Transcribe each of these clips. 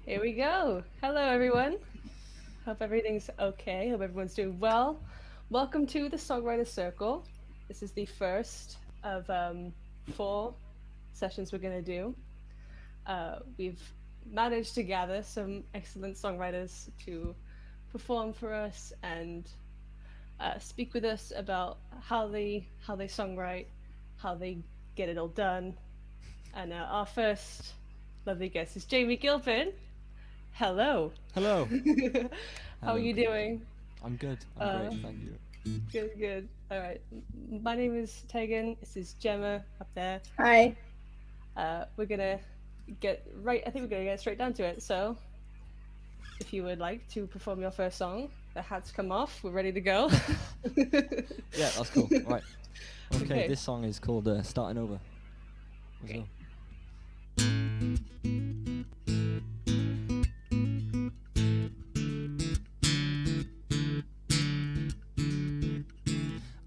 Here we go. Hello, everyone. Hope everything's okay. Hope everyone's doing well. Welcome to the Songwriter Circle. This is the first of four sessions we're going to do. We've managed to gather some excellent songwriters to perform for us and speak with us about how they songwrite, how they get it all done. And our first lovely guest is Jamie Gilpin. Hello. Hello. How are Hello. you doing? I'm good. I'm Uh, great. Thank you. Good, good. All right. My name is Tegan. This is Gemma up there. Hi. We're gonna get right. I think we're gonna get straight down to it. So, if you would like to perform your first song, the hats come off. We're ready to go. Yeah, that's cool. Right. Okay, Okay. this song is called Starting Over. Let's Great. go.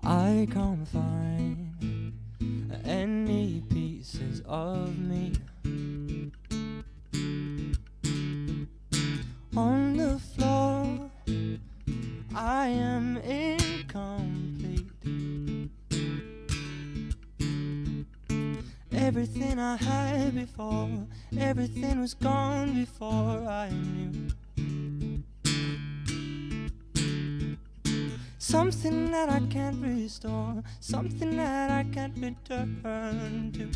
I can't find any pieces of me on the floor. I am incomplete. Everything I had before, everything was gone before I knew. Something that I can't restore, something that I can't return to.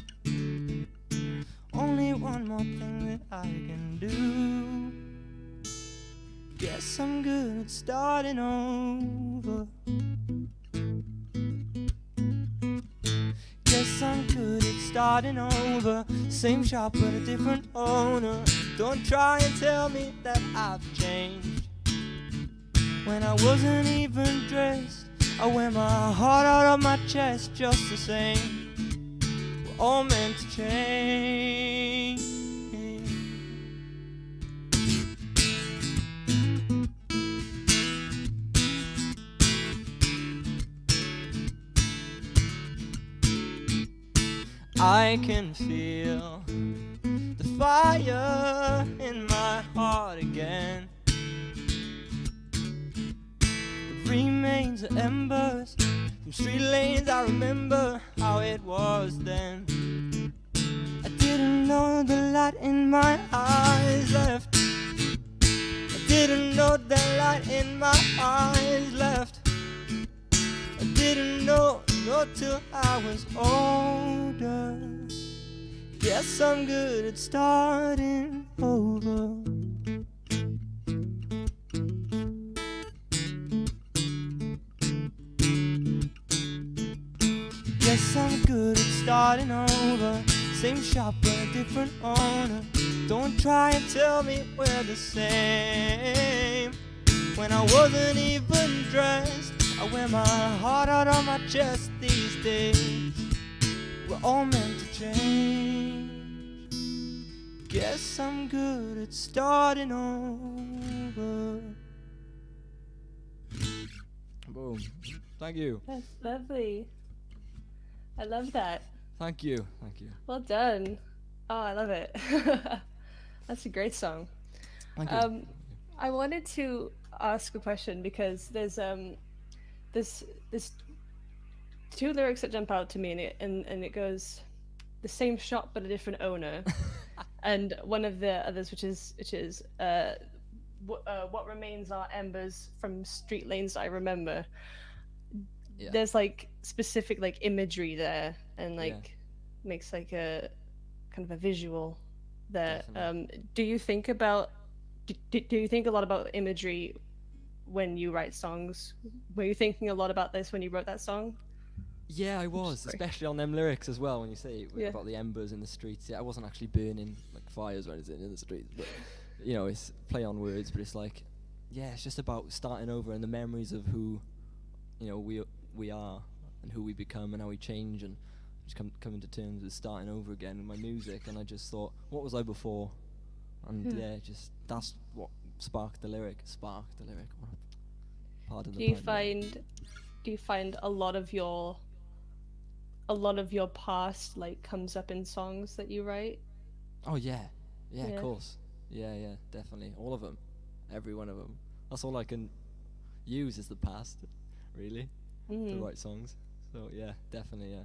Only one more thing that I can do. Guess I'm good at starting over. Guess I'm good at starting over. Same shop but a different owner. Don't try and tell me that I've changed. When I wasn't even dressed, I wear my heart out of my chest just the same. We're all meant to change. I can feel the fire in my heart again. It remains of embers from street lanes. I remember how it was then. I didn't know the light in my eyes left. I didn't know the light in my eyes left. I didn't know till I was older. Guess I'm good at starting over. Guess I'm good at starting over. Same shop but a different owner. Don't try and tell me we're the same. When I wasn't even dressed, I wear my heart out on my chest these days. We're all meant to change. Guess I'm good at starting over. Boom. Thank you. That's lovely. I love that. Thank you. Thank you. Well done. Oh, I love it. That's a great song. Thank you. Um, I wanted to ask a question because this this two lyrics that jump out to me, and it goes, the same shop but a different owner, and one of the others, which is what remains are embers from street lanes I remember. Yeah. There's like specific like imagery there, and Yeah. like makes like a kind of a visual there. Definitely. Do you think about do you think a lot about imagery when you write songs? Were you thinking a lot about this when you wrote that song? Yeah, I was, Sorry. especially on them lyrics as well. When you say Yeah. about the embers in the streets, yeah, I wasn't actually burning like fires or anything in the streets, but it's play on words. But it's like, yeah, it's just about starting over and the memories of who, we are and who we become and how we change and just coming to terms with starting over again with my music. And I just thought, what was I before? And yeah, just that's what sparked the lyric. Pardon Do the you pun. find a lot of your past like comes up in songs that you write? Oh yeah, yeah, Yeah. of course. Yeah, definitely. All of them. Every one of them. That's all I can use is the past, really, to Mm. write songs. So yeah, definitely, yeah.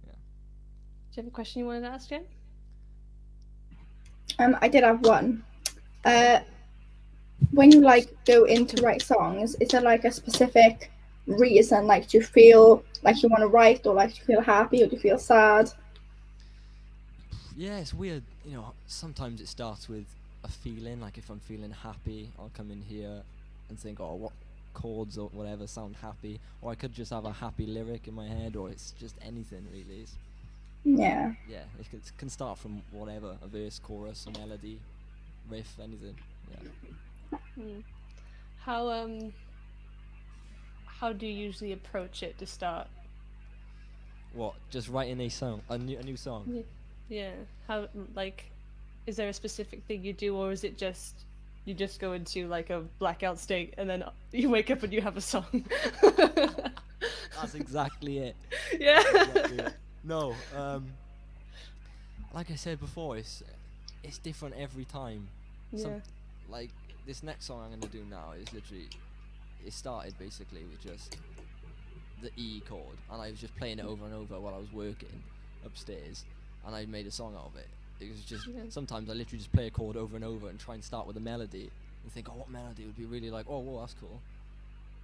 Yeah. Do you have a question you wanted to ask, Jen? I did have one. Go ahead. When you like go in to write songs, is there like a specific reason? Like, do you feel like you want to write, or like do you feel happy, or do you feel sad? Yeah, it's weird. Sometimes it starts with a feeling. Like if I'm feeling happy, I'll come in here and think, oh, what chords or whatever sound happy. Or I could just have a happy lyric in my head, or it's just anything really. Yeah. Yeah, can start from whatever, a verse, chorus, a melody, riff, anything. Yeah. Mm. How how do you usually approach it to start? What? Just writing a new song. Yeah. Yeah. How, like, is there a specific thing you do, or is it just you just go into like a blackout state and then you wake up and you have a song? That's exactly it. Yeah. That's exactly it. No, like I said before, it's different every time. Yeah. Like this next song I'm gonna do now is literally, it started basically with just the E chord, and I was just playing it over and over while I was working upstairs, and I made a song out of it. It was just sometimes I literally just play a chord over and over and try and start with a melody and think, oh, what melody would be really like? Oh, whoa, that's cool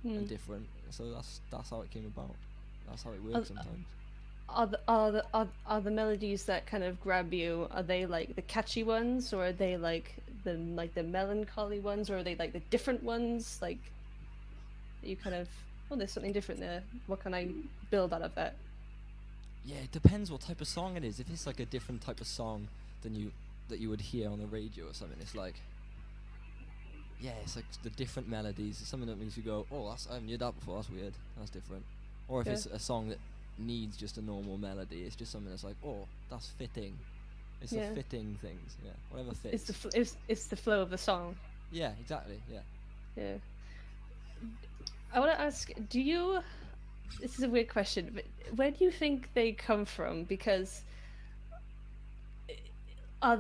and different. So that's how it came about. That's how it works sometimes. Are the melodies that kind of grab you, are they like the catchy ones, or are they like the melancholy ones, or are they like the different ones, like you kind of, oh, there's something different there, what can I build out of that? Yeah, it depends what type of song it is. If it's like a different type of song than that you would hear on the radio or something, it's like, yeah, it's like the different melodies. It's something that makes you go, oh, I haven't heard that before, that's weird, that's different. Or if it's a song that needs just a normal melody, it's just something that's like, oh, that's fitting. It's the fitting things, yeah, whatever fits. It's the flow of the song. Yeah, exactly, yeah. Yeah. I want to ask, this is a weird question, but where do you think they come from? Because are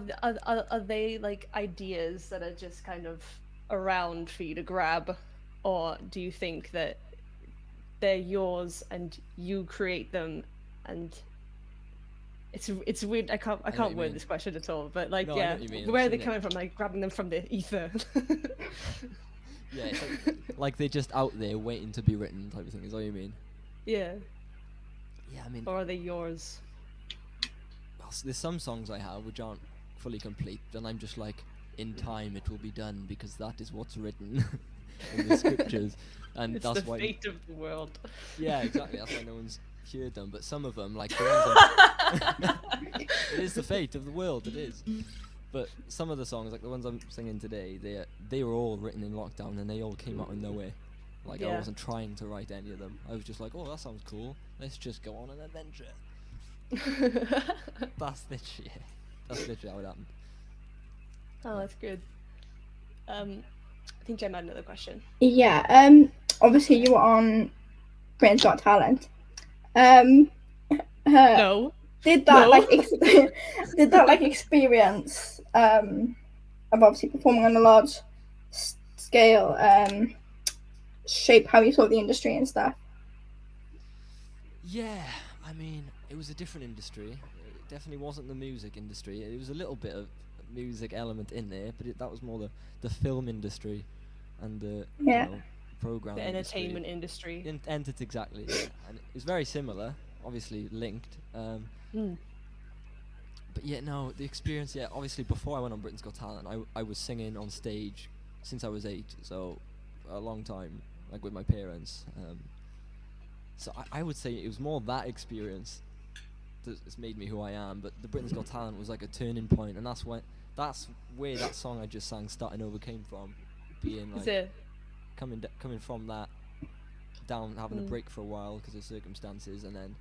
they like ideas that are just kind of around for you to grab, or do you think that they're yours and you create them? And it's weird. I can't word this question at all. But like, no, yeah, where are they coming from? Like grabbing them from the ether. Yeah, it's like they're just out there waiting to be written type of thing. Is all you mean? Yeah. Yeah, I mean. Or are they yours? Well, there's some songs I have which aren't fully complete, and I'm just like, in time it will be done because that is what's written in the scriptures, and it's that's the why. Fate of the world. Yeah, exactly. That's why no one's heard them. But some of them, like the ones it is the fate of the world. It is. But some of the songs, like the ones I'm singing today, they were all written in lockdown, and they all came out of nowhere. Like I wasn't trying to write any of them. I was just like, oh, that sounds cool. Let's just go on an adventure. That's literally how it happened. Oh, that's good. I think Jem had another question. Yeah. Obviously you were on Britain's Got Talent. No. Did that experience of obviously performing on a large scale shape how you saw the industry and stuff? Yeah, I mean, it was a different industry. It definitely wasn't the music industry. It was a little bit of music element in there, but that was more the film industry and the program the industry. Entertainment industry. Entered exactly, yeah. And it was very similar, obviously linked. But yeah, no, the experience, obviously before I went on Britain's Got Talent, I was singing on stage since I was 8, so a long time, like with my parents. So I would say it was more that experience that's made me who I am, but the Britain's Got Talent was like a turning point, and that's where that song I just sang, Starting Over, came from, being like coming from that down, having a break for a while because of circumstances, and then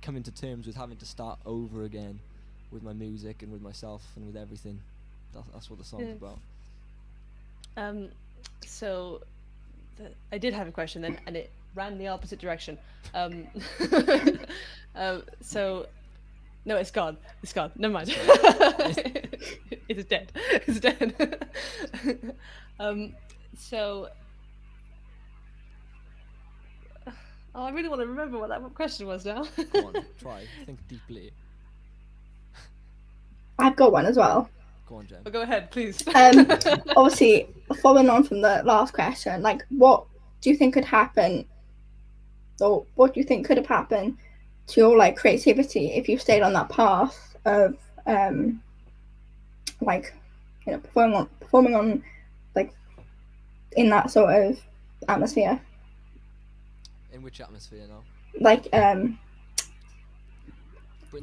coming to terms with having to start over again with my music and with myself and with everything. That's what the song's about. So I did have a question then, and it ran the opposite direction. So No, it's gone. It's gone. Never mind. It's dead. It's dead. So, oh, I really want to remember what that question was now. Go on, try. Think deeply. I've got one as well. Go on, Jen. Go ahead, please. Obviously, following on from the last question, like, what do you think could happen, or what do you think could have happened to your like creativity if you stayed on that path of like, you know, performing on like in that sort of atmosphere? In which atmosphere now? Like Britain's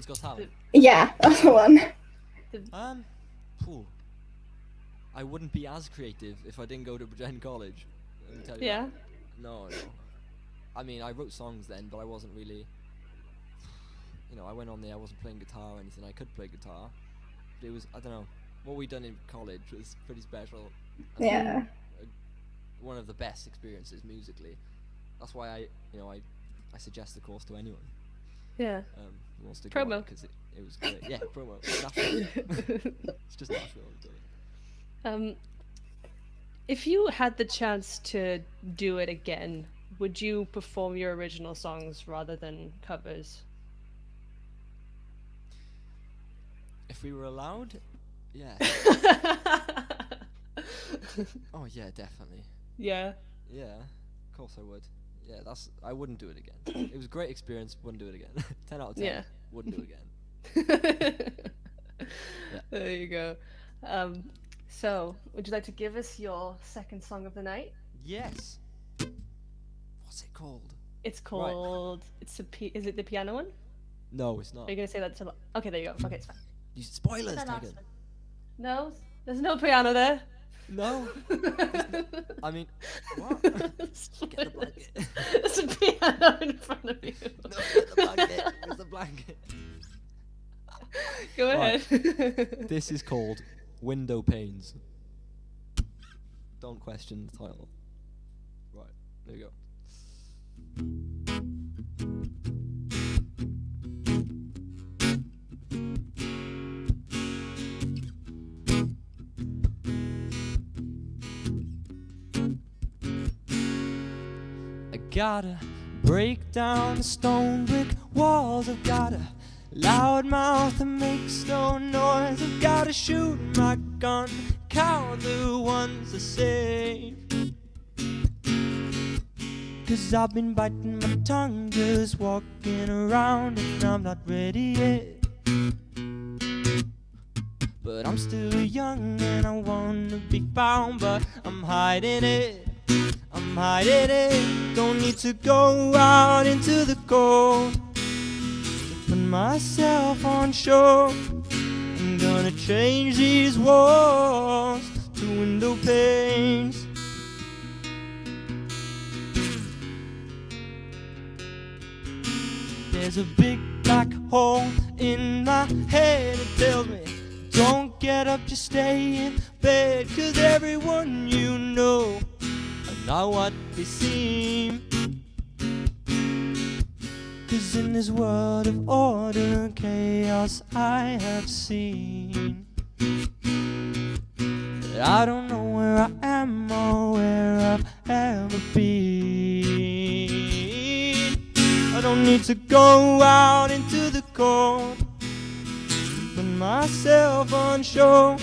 Got Talent. yeah, that's the one. Phew. I wouldn't be as creative if I didn't go to Bridgend College. Let me tell you Yeah. that. No. I mean, I wrote songs then, but I wasn't really. You know, I went on there. I wasn't playing guitar or anything. I could play guitar, but it was, I don't know, what we done in college was pretty special. Yeah. One of the best experiences musically. That's why I suggest the course to anyone. Yeah. Who wants to go Promo. because it was great. Yeah, promo. Natural. It's just natural. If you had the chance to do it again, would you perform your original songs rather than covers? If we were allowed, yeah. Oh yeah, definitely. Yeah. Yeah, of course I would. Yeah, I wouldn't do it again. It was a great experience, wouldn't do it again. 10 out of 10, Yeah. wouldn't do it again. There you go. So, would you like to give us your second song of the night? Yes. What's it called? It's called. Is it the piano one? No, it's not. Are you gonna say that to? Okay, there you go. Okay, it's fine. You spoilers, That last Tegan. one. No, there's no piano there. No. I mean, what? Get the blanket. There's a piano in front of you. No, get the blanket. Where's the blanket? Go Right. ahead. This is called Window Panes. Don't question the title. Right, there you go. I gotta break down the stone brick walls. I've got a loud mouth that makes no noise. I've gotta shoot my gun, count the ones I save. 'Cause I've been biting my tongue, just walking around, and I'm not ready yet. But I'm still young and I wanna be found, but I'm hiding it. I'm hiding it. Don't need to go out into the cold to put myself on show. I'm gonna change these walls to window panes. There's a big black hole in my head. It tells me don't get up, just stay in bed. 'Cause everyone you know are not what they seem. 'Cause in this world of order, chaos I have seen. But I don't know where I am or where I've ever been. I don't need to go out into the cold, put myself on show.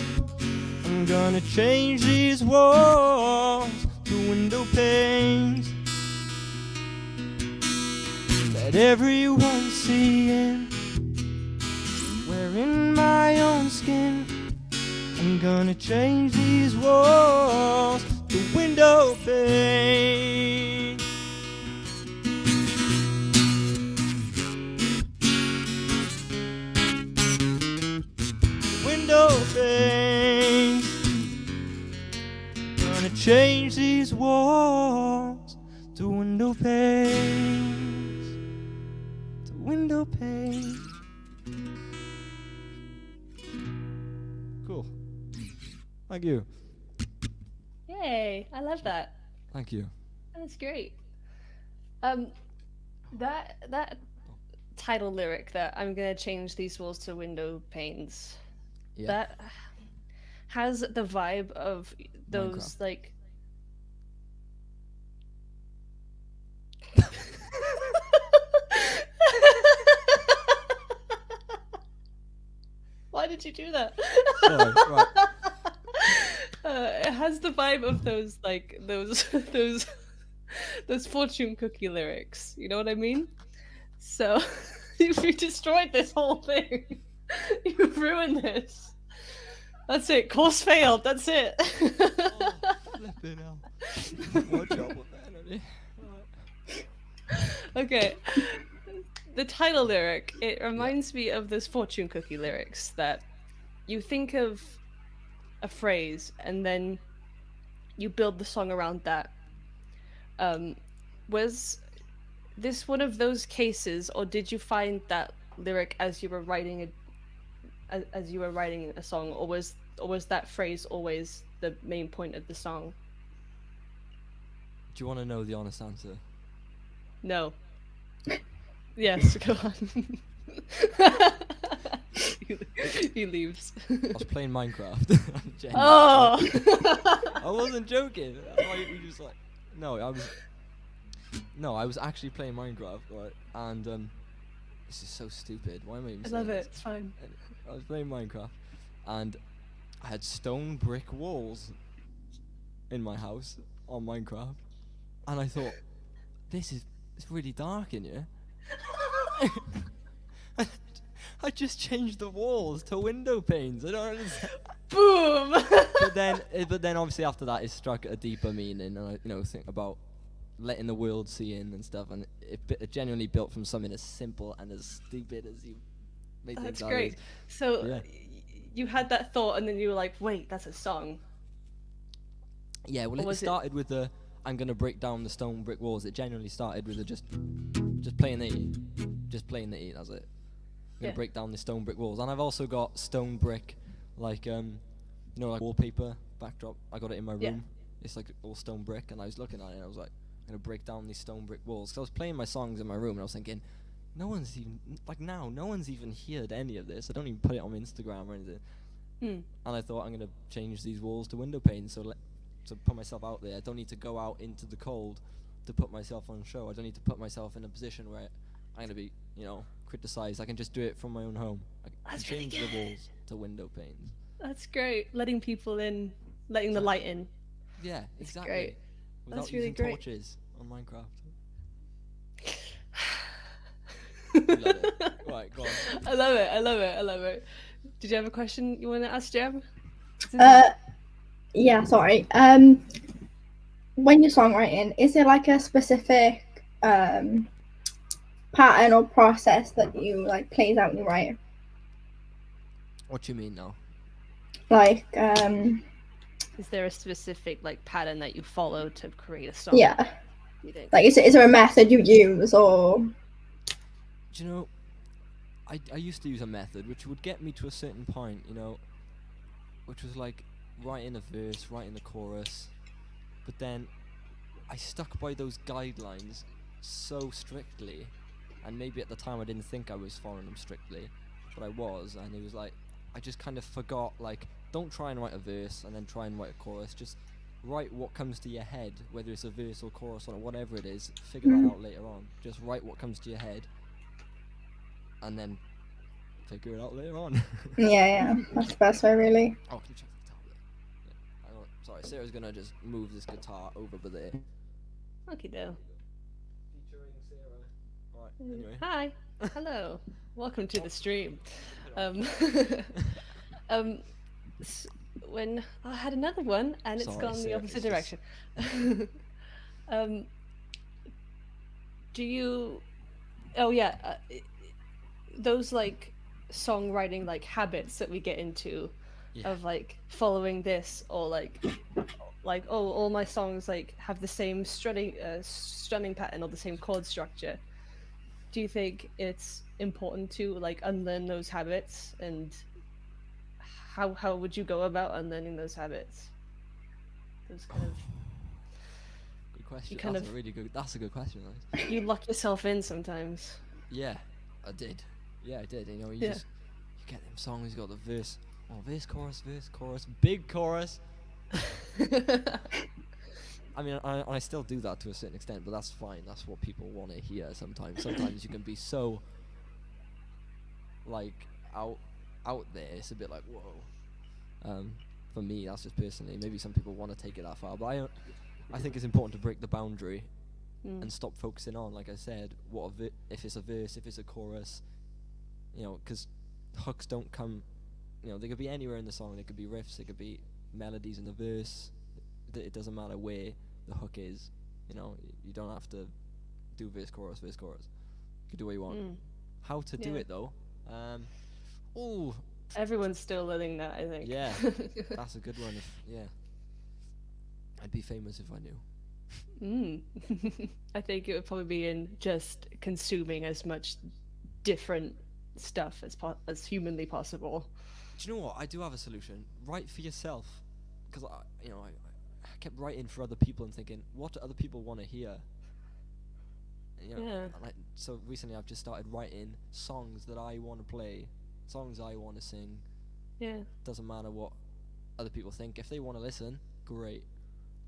I'm gonna change these walls to window panes. Let everyone see in, wearing my own skin. I'm gonna change these walls to window panes. Window panes. Gonna change these walls to window panes. To window panes. Cool. Thank you. Yay! I love that. Thank you. That's great. That title lyric that I'm gonna change these walls to window panes. Yeah. That has the vibe of those Minecraft. like. Why did you do that? Sorry, right. It has the vibe of those like those fortune cookie lyrics. You know what I mean? So you destroyed this whole thing. You've ruined this. That's it. Course failed. That's it. Oh, flipping hell. Watch out with that energy. Okay. The title lyric, it reminds me of those fortune cookie lyrics that you think of a phrase and then you build the song around that. Was this one of those cases, or did you find that lyric as you were writing as you were writing a song, or was that phrase always the main point of the song? Do you want to know the honest answer? No. Yes, go on. He leaves. I was playing Minecraft. I'm genuine. Oh. I wasn't joking. You just like, no, I was actually playing Minecraft, right? And this is so stupid. Why am I even I saying love it. this? It's fine. I was playing Minecraft, and I had stone brick walls in my house on Minecraft, and I thought, it's really dark in here. I just changed the walls to window panes. I don't understand. Boom. But then obviously after that, it struck a deeper meaning, and I think about letting the world see in and stuff, and it genuinely built from something as simple and as stupid as you made things. That's great. So yeah. You had that thought, and then you were like, "Wait, that's a song." Yeah, well, it started with the I'm gonna break down the stone brick walls. It genuinely started with just playing the E, That's it. I'm gonna break down the stone brick walls, and I've also got stone brick, like like wallpaper backdrop. I got it in my room. Yeah. It's like all stone brick, and I was looking at it, and I was like, I'm gonna break down these stone brick walls. 'Cause I was playing my songs in my room, and I was thinking, no one's even heard any of this. I don't even put it on Instagram or anything. And I thought, I'm gonna change these walls to window panes, to put myself out there. I don't need to go out into the cold to put myself on show. I don't need to put myself in a position where I'm gonna be, criticized. I can just do it from my own home. I can change the walls to window panes. That's great. Letting people in, letting the light in. Yeah, That's exactly. great. Without That's really using great. torches on Minecraft. You love it. Right, go on. I love it. Did you have a question you want to ask, Jem? Yeah, sorry. When you're songwriting, is there like a specific pattern or process that you like plays out when you write? What do you mean now? Like, is there a specific like pattern that you follow to create a song? Yeah. You think? Like, is there a method you use, or? Do you know, I used to use a method which would get me to a certain point, which was like writing a verse, writing the chorus, but then I stuck by those guidelines so strictly, and maybe at the time I didn't think I was following them strictly, but I was, and it was like, I just kind of forgot, like, don't try and write a verse and then try and write a chorus, just write what comes to your head, whether it's a verse or chorus or whatever it is, figure that out later on, just write what comes to your head, and then figure it out later on. Yeah, that's the best way, really. Oh, can you check the tablet? Yeah. Sorry, Sarah's gonna just move this guitar over by there. Okay, do. Featuring Sarah. Alright, anyway. Hi. Hello. Welcome to the stream. When I had another one and it's Sorry, gone the Sarah, opposite it's direction. Do you? Oh yeah, those like songwriting like habits that we get into, of like following this, or like all my songs like have the same strumming pattern or the same chord structure. Do you think it's important to like unlearn those habits, and how would you go about unlearning those habits? Those kind of good question. You kind That's of- a really good. That's a good question. That is. you lock yourself in sometimes. Yeah, I did. Yeah, I did. You know, you Yeah. just you get them songs. You got the verse. Oh, verse, chorus, big chorus. I mean, I still do that to a certain extent, but that's fine. That's what people want to hear. Sometimes you can be so like out there. It's a bit like whoa. For me, that's just personally. Maybe some people want to take it that far, but I think it's important to break the boundary and stop focusing on, like I said, if it's a verse, if it's a chorus, you know, because hooks don't come, you know, they could be anywhere in the song. They could be riffs, they could be melodies in the verse. It doesn't matter where the hook is, you know. You don't have to do verse, chorus. You can do what you want. How to do it though? Oh, Everyone's still learning that, I think. yeah, that's a good one. I'd be famous if I knew. I think it would probably be in just consuming as much different stuff as humanly possible. Do you know what? I do have a solution. Write for yourself, because I kept writing for other people and thinking, what do other people want to hear? You know, Yeah. so recently I've just started writing songs that I want to play, songs I want to sing. Yeah. Doesn't matter what other people think. If they want to listen, great.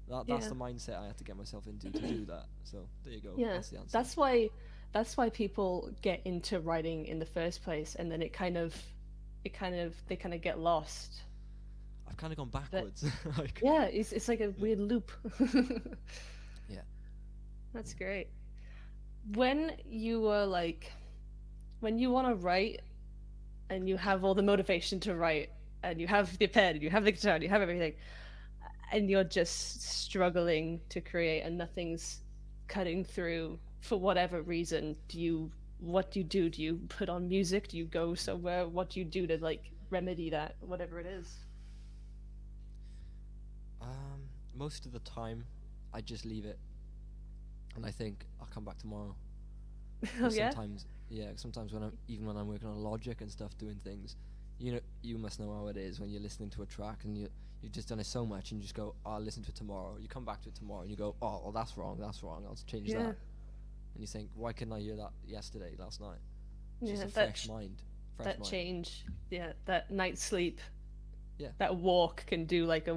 That's the mindset I have to get myself into to do that. So there you go. Yeah. That's the answer. That's why people get into writing in the first place, and then they kind of get lost. I've kind of gone backwards. Like, Yeah, it's like a weird loop. yeah. That's great. When you want to write and you have all the motivation to write and you have the pen, you have the guitar, you have everything, and you're just struggling to create and nothing's cutting through for whatever reason, what do you do? Do you put on music? Do you go somewhere? What do you do to like remedy that, whatever it is? Most of the time, I just leave it, and I think I'll come back tomorrow. Oh yeah? Sometimes when I'm working on Logic and stuff, doing things, you know, you must know how it is when you're listening to a track and you've just done it so much and you just go, oh, I'll listen to it tomorrow. You come back to it tomorrow and you go, oh, well, that's wrong, I'll change that. And you think, why couldn't I hear that last night? It's just a fresh mind. Change, that night's sleep. Yeah. That walk can do like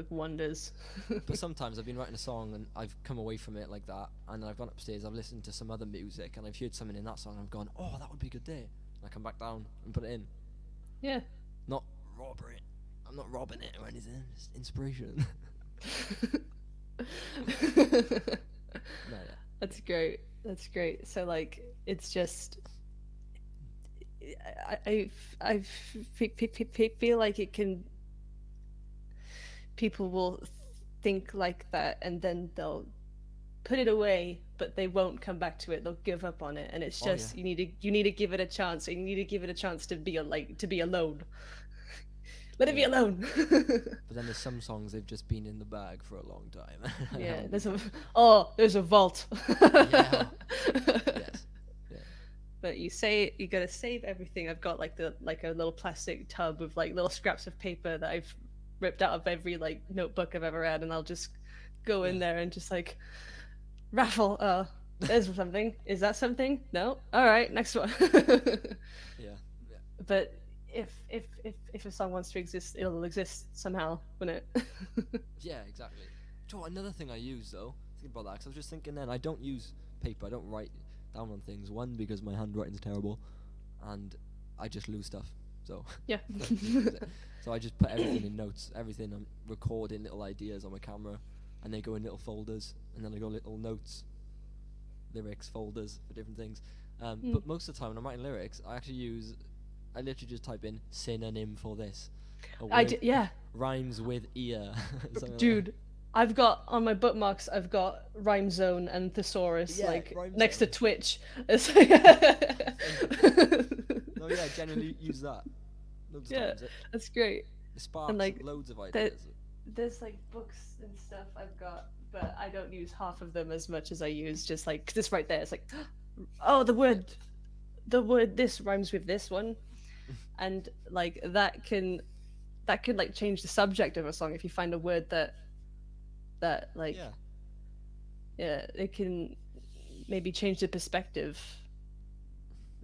wonders. But sometimes I've been writing a song and I've come away from it like that, and I've gone upstairs, I've listened to some other music, and I've heard something in that song, and I've gone, oh, that would be good there. And I come back down and put it in. Yeah. Not robber it. I'm not robbing it or anything. Just inspiration. No, yeah. That's great. So like, it's just, I feel like it can. People will think like that, and then they'll put it away, but they won't come back to it. They'll give up on it, and it's just you need to give it a chance. You need to give it a chance to be alone. Let it be alone. But then there's some songs they've just been in the bag for a long time. Yeah, there's a vault. Yeah. Yes. Yeah. But you gotta save everything. I've got like a little plastic tub of like little scraps of paper that I've ripped out of every like notebook I've ever had, and I'll just go in there and just like raffle. There's something. Is that something? No. All right, next one. Yeah. But if a song wants to exist, it'll exist somehow, won't it? Yeah, exactly. Oh, another thing I use though, think about that, because I was just thinking then, I don't use paper, I don't write down on things. One, because my handwriting's terrible, and I just lose stuff. So Yeah. So I just put everything in notes, everything. I'm recording little ideas on my camera, and they go in little folders, and then I go little notes, lyrics folders for different things. But most of the time when I'm writing lyrics, I literally just type in synonym for this. Yeah. Rhymes with ear. Dude, I've got on my bookmarks, I've got Rhyme Zone and Thesaurus, like next to Twitch. It's like No, yeah, generally use that. Loads of times. That's great. It sparks And like loads of ideas. There's like books and stuff I've got, but I don't use half of them as much as I use just like this right there. It's like, oh, the word this rhymes with this one, and like that can like change the subject of a song if you find a word that like it can maybe change the perspective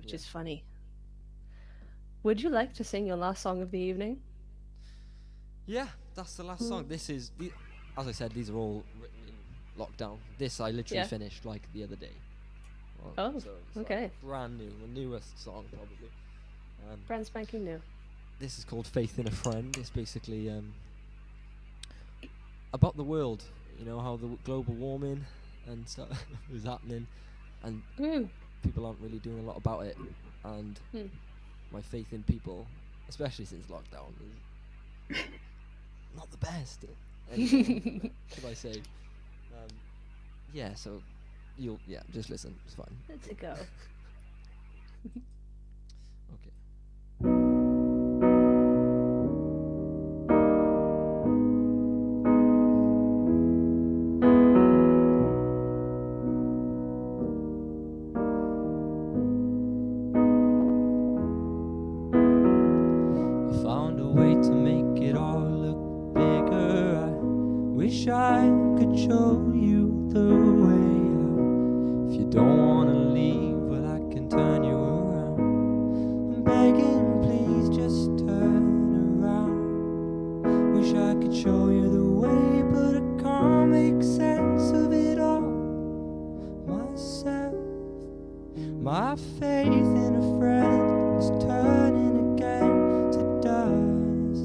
which Yeah. is funny. Would you like to sing your last song of the evening? Yeah, that's the last song. This is as I said, these are all written in lockdown. This I literally Yeah. finished like the other day. Well, Oh, so it's okay. like brand new, the newest song probably. Brand spanking new. This is called Faith in a Friend. It's basically about the world. You know how the global warming and stuff is happening, and Mm. people aren't really doing a lot about it. And Hmm. my faith in people, especially since lockdown, is not the best anymore. Should I say? Yeah. So you'll just listen. It's fine. Let's go. Okay. I found a way to make it all look bigger. I wish I could show you the way out. If you don't wanna leave, well, I can turn you around. I'm begging, please just turn around. Wish I could show you the way, but I can't make sense of it all myself. My faith in a friend is turning again to dust.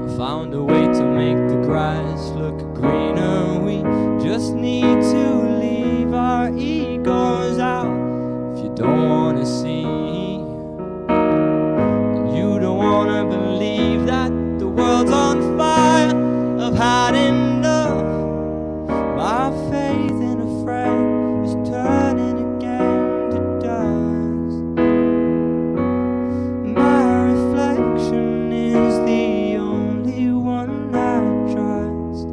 I found a way to make the grass look greener. We just need to leave our egos out. If you don't wanna see, and you don't wanna believe that the world's on fire, I've had enough. My faith in a friend is turning again to dust. My reflection is the only one I trust,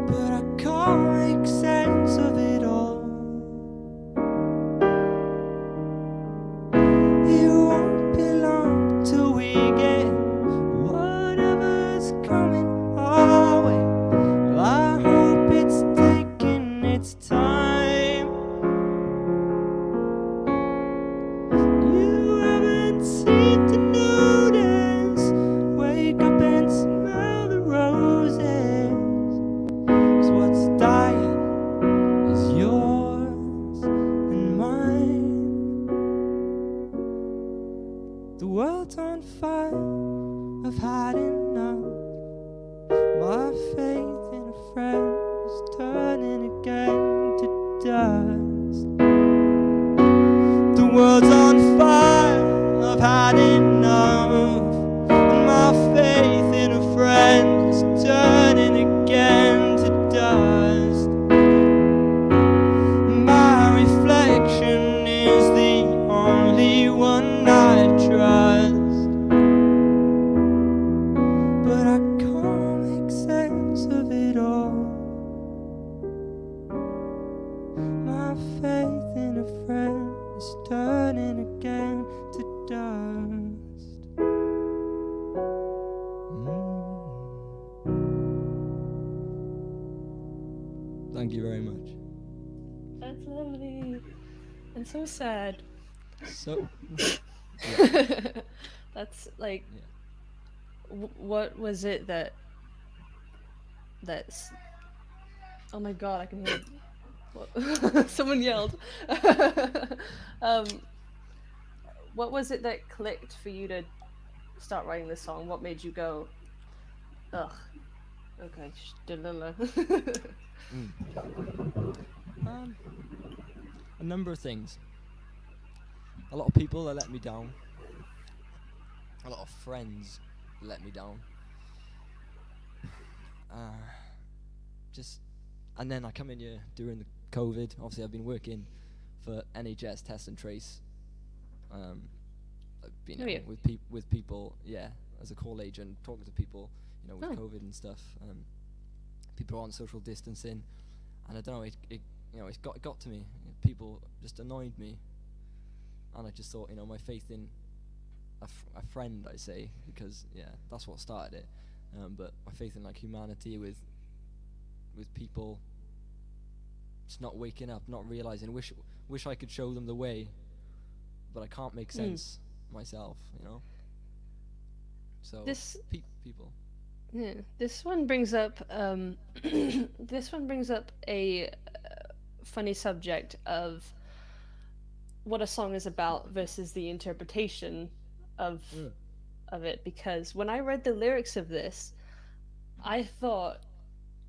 but I can't make sense of it all. It won't be long till we get whatever's coming our way. Well, I hope it's taking its time. You haven't seemed to notice. Wake up and smell the roses. 'Cause what's dying is yours and mine. The world's on fire, I've had enough. My faith in a friend is turning again to dust. The world's on fire, I've had enough. And my faith in a friend is turning again to dust. My reflection is the only one I trust, but I can't make sense of it all. My faith in a friend is turning again to dust. Thank you very much. That's lovely. And so sad. So, That's like, yeah. what was it that's. Oh my god, I can hear. Someone yelled. um, what was it that clicked for you to start writing this song? What made you go, ugh, okay, A number of things. A lot of people that let me down. A lot of friends let me down. And then I come in here during the COVID. Obviously, I've been working for NHS Test and Trace. I've been with people, as a call agent, talking to people, with COVID and stuff. People are on social distancing, and I don't know, it got to me. People just annoyed me, and I just thought, my faith in a friend, I say, because that's what started it. But my faith in humanity with people just not waking up, not realizing. Wish I could show them the way, but I can't make sense myself. So This people. Yeah, this one brings up this one brings up a funny subject of what a song is about versus the interpretation of of it, because when I read the lyrics of this, I thought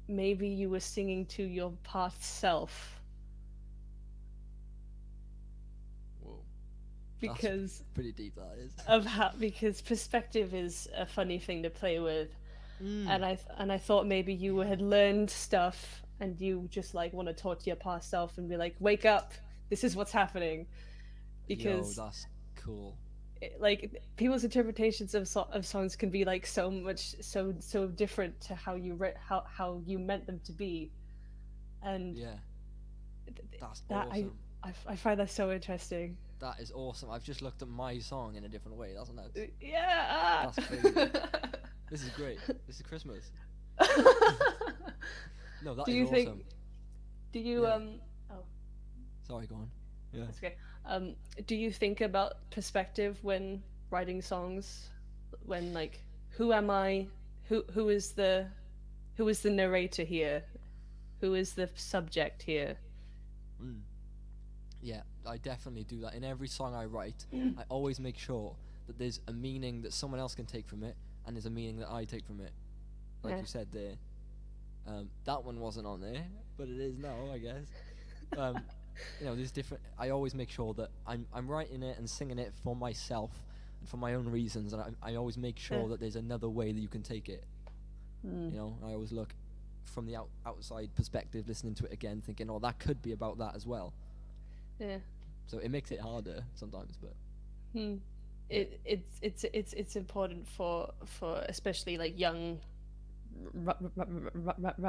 maybe you were singing to your past self Whoa, that's because pretty deep. That is. of how because perspective is a funny thing to play with. Mm. And I thought maybe you had learned stuff and you just like want to talk to your past self and be like, wake up, this is what's happening, Yo, because that's cool. like people's interpretations of songs can be like so much so different to how you how you meant them to be, and Yeah, that's that awesome. I find that so interesting. That is awesome. I've just looked at my song in a different way. That's nuts. Yeah. That's crazy. This is great. This is Christmas. No, that Do is you awesome. think? Do you Yeah. Oh, Sorry, go on. Yeah. that's okay. Do you think about perspective when writing songs? When like, who am I? Who is the narrator here? Who is the subject here? Mm. Yeah, I definitely do that. In every song I write, I always make sure that there's a meaning that someone else can take from it, and there's a meaning that I take from it. Like Yeah. you said there. That one wasn't on there, but it is now, I guess. There's different. I always make sure that I'm writing it and singing it for myself and for my own reasons, and I always make sure that there's another way that you can take it. I always look from the outside perspective, listening to it again, thinking, oh, that could be about that as well. Yeah. So it makes it harder sometimes, but It's important for especially like young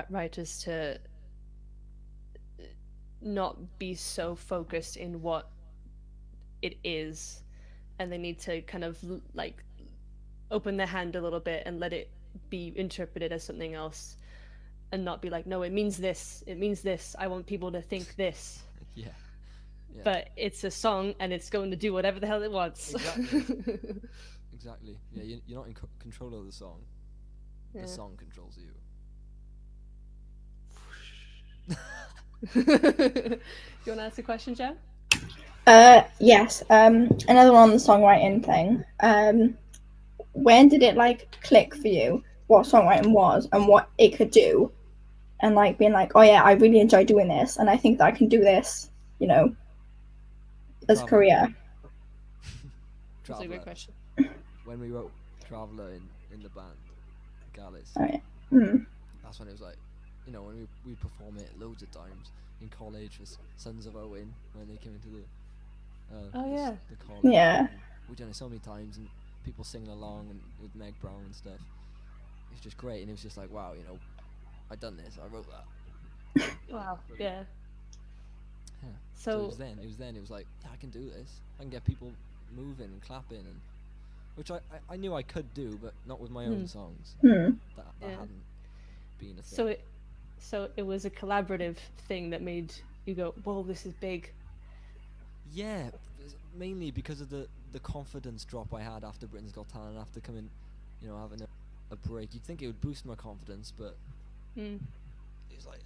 writers to not be so focused in what it is, and they need to kind of like open their hand a little bit and let it be interpreted as something else, and not be like, no, it means this, I want people to think this. yeah. But it's a song and it's going to do whatever the hell it wants. Exactly. Yeah, you're not in control of the song. The song controls you. You want to ask a question, Jem? Yes. Another one on the songwriting thing. When did it like click for you what songwriting was and what it could do, and like being like, oh yeah, I really enjoy doing this, and I think that I can do this, as a career. That's a great question. When we wrote Traveller in the band, Gallus. Oh yeah. Mm. That's when it was like, when we perform it loads of times in college with Sons of Owen when they came into the college. Yeah. We've done it so many times and people singing along and with Meg Brown and stuff. It was just great, and it was just like, wow, I done this, I wrote that. Wow. Yeah. Yeah. So it was like, yeah, I can do this. I can get people moving and clapping, and which I knew I could do, but not with my own songs. Mm. That hadn't been a thing. So it was a collaborative thing that made you go, whoa, this is big. Yeah, mainly because of the confidence drop I had after Britain's Got Talent, after coming, having a break. You'd think it would boost my confidence, but it was like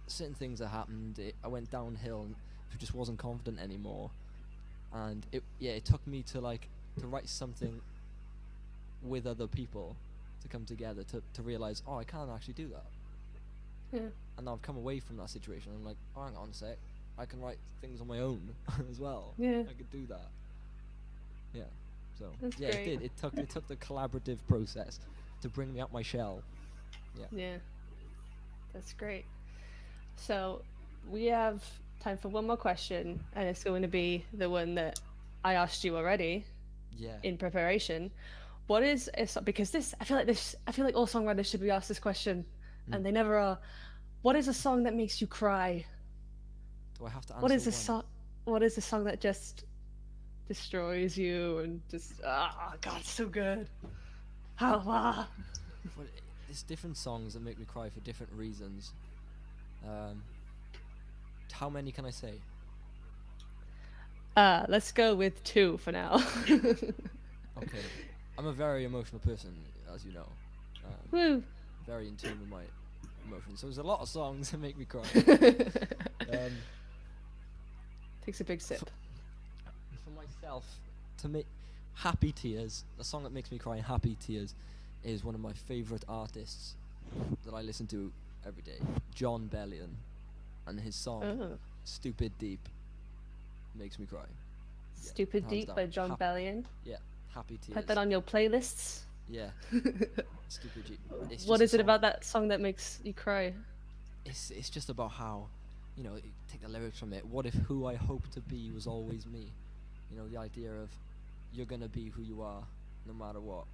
certain things that happened. I went downhill and just wasn't confident anymore, and it took me to write something with other people, to come together to realize, oh, I can't actually do that. Yeah. And now I've come away from that situation. I'm like, oh, hang on a sec, I can write things on my own as well. Yeah. I could do that. Yeah. So That's yeah, great. it took the collaborative process to bring me out my shell. Yeah. Yeah. That's great. So we have time for one more question, and it's going to be the one that I asked you already Yeah. in preparation. What is because I feel like all songwriters should be asked this question, and they never are. What is a song that makes you cry? Do I have to answer What is a one? song? What is a song that just destroys you and just God, it's so good. Well, there's different songs that make me cry for different reasons. How many can I say? Let's go with 2 for now. Okay. I'm a very emotional person, as you know. Woo. Very in tune with my emotions. So there's a lot of songs that make me cry. Takes a big sip. For myself, to make Happy Tears, the song that makes me cry, Happy Tears, is one of my favourite artists that I listen to every day, John Bellion, and his song Oh. Stupid Deep makes me cry. Stupid hands Deep down. by John Bellion. Yeah, Happy Tears. Put that on your playlists. Yeah, Stupid Deep. It's What just a is it song- about that song that makes you cry? It's just about how, you know, you take the lyrics from it. What if who I hope to be was always me? You know, the idea of you're gonna be who you are, no matter what.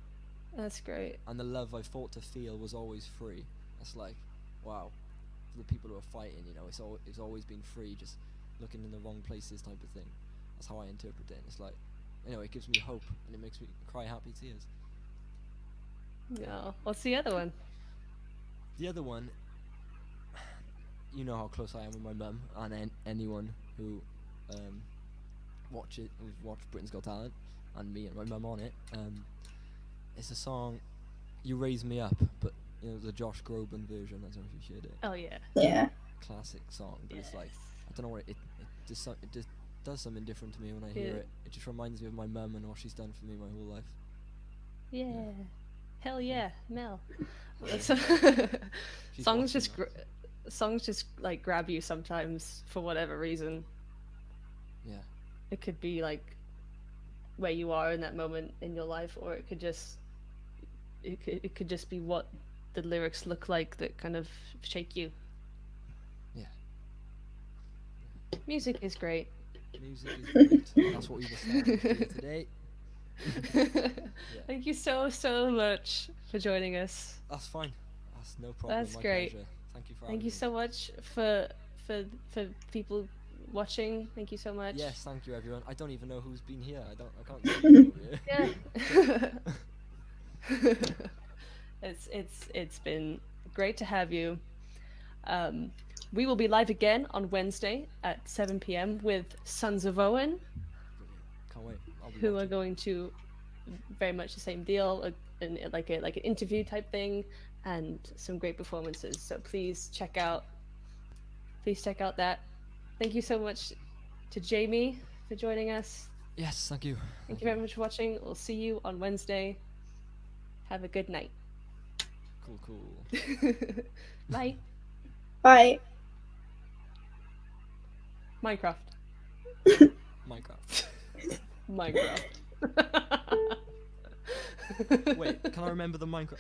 That's great. And the love I fought to feel was always free. That's like, wow. For the people who are fighting, you know, it's always been free, just looking in the wrong places type of thing. That's how I interpret it. It's like, you know, it gives me hope and it makes me cry happy tears. No. What's the other one? The other one, you know how close I am with my mum and anyone who who's watched Britain's Got Talent and me and my mum on it. It's a song, You Raise Me Up, but you know the Josh Groban version. I don't know if you heard it. Oh yeah. Yeah. Classic song, but Yes. it's like I don't know what it just does something different to me when I hear Yeah. it. It just reminds me of my mum and what she's done for me my whole life. Yeah. Hell yeah, Mel. She's songs just watching songs just like grab you sometimes for whatever reason. Yeah, It could be like where you are in that moment in your life, or it could just be what the lyrics look like that kind of shake you. yeah. Music is great. Music is great. That's what we were starting here today. Thank you so much for joining us. That's fine. That's no problem. That's My great. pleasure. Thank you for Thank having you me. so much for people watching. Thank you so much. Yes, thank you everyone. I don't even know who's been here. I can't see over here. Yeah. It's been great to have you. We will be live again on Wednesday at 7 p.m. with Sons of Owen, Brilliant. Can't wait. I'll be who are watching. going to very much the same deal, like an interview type thing, and some great performances. So please check out that. Thank you so much to Jamie for joining us. Yes, thank you. Thank you very much for watching. We'll see you on Wednesday. Have a good night. Cool. Bye. Bye. Minecraft. Minecraft. Minecraft. Wait, can I remember the Minecraft?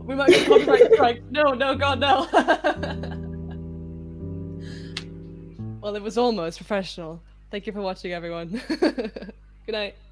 We might get copyright strike. No, God, no. Well, it was almost professional. Thank you for watching, everyone. Good night.